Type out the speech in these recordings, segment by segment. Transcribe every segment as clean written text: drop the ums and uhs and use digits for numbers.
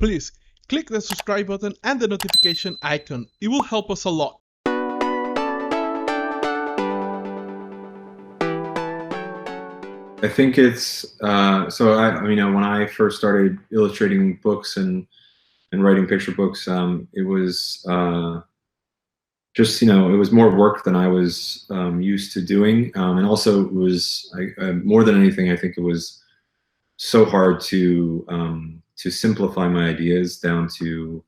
Please click the subscribe button and the notification icon. It will help us a lot. I think it's when I first started illustrating books and writing picture books, it was it was more work than I was used to doing, and also it was more than anything, I think it was so hard to simplify my ideas down to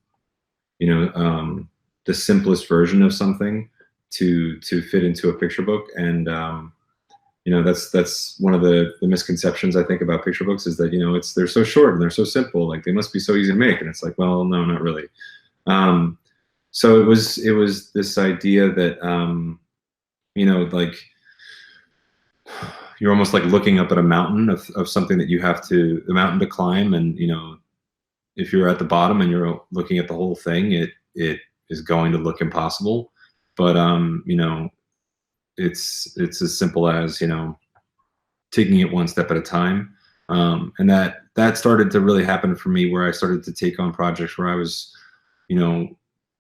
the simplest version of something to fit into a picture book. And that's one of the misconceptions I think about picture books, is that they're so short and they're so simple, like they must be so easy to make, and it's like, well, no, not really. So it was this idea that like you're almost like looking up at a mountain of something that you have the mountain to climb, and if you're at the bottom and you're looking at the whole thing, it is going to look impossible. But it's as simple as taking it one step at a time, and that started to really happen for me, where I started to take on projects where I was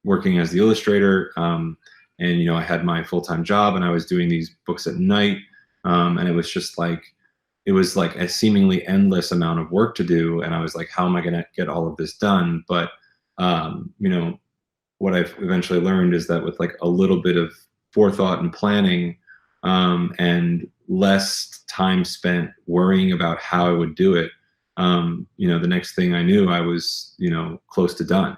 working as the illustrator, and I had my full-time job and I was doing these books at night, and it was just like a seemingly endless amount of work to do, and I was like, how am I going to get all of this done? But what I've eventually learned is that with like a little bit of forethought and planning, and less time spent worrying about how I would do it, the next thing I knew, I was close to done.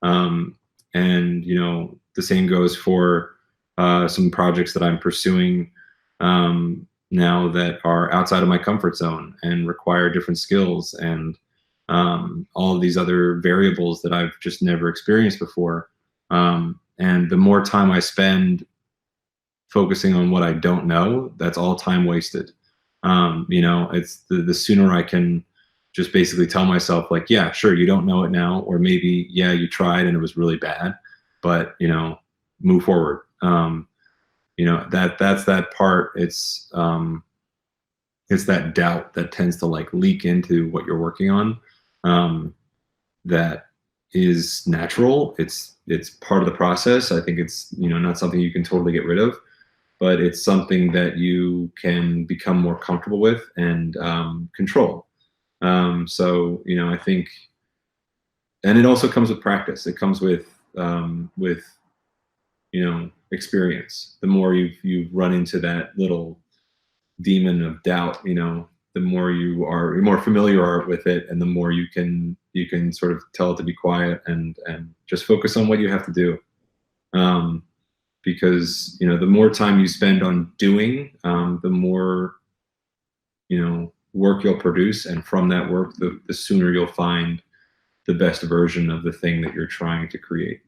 And the same goes for some projects that I'm pursuing now that are outside of my comfort zone and require different skills and all of these other variables that I've just never experienced before. And the more time I spend focusing on what I don't know, that's all time wasted. It's the sooner I can just basically tell myself, like, yeah, sure, you don't know it now, or maybe, yeah, you tried and it was really bad, but move forward. That's that part. It's that doubt that tends to like leak into what you're working on. That is natural. It's part of the process. I think it's not something you can totally get rid of, but it's something that you can become more comfortable with and control. I think, and it also comes with practice. It comes with experience. The more you've run into that little demon of doubt, the more more familiar you are with it, and the more you can sort of tell it to be quiet and just focus on what you have to do. Because the more time you spend on doing, the more work you'll produce, and from that work, the sooner you'll find the best version of the thing that you're trying to create.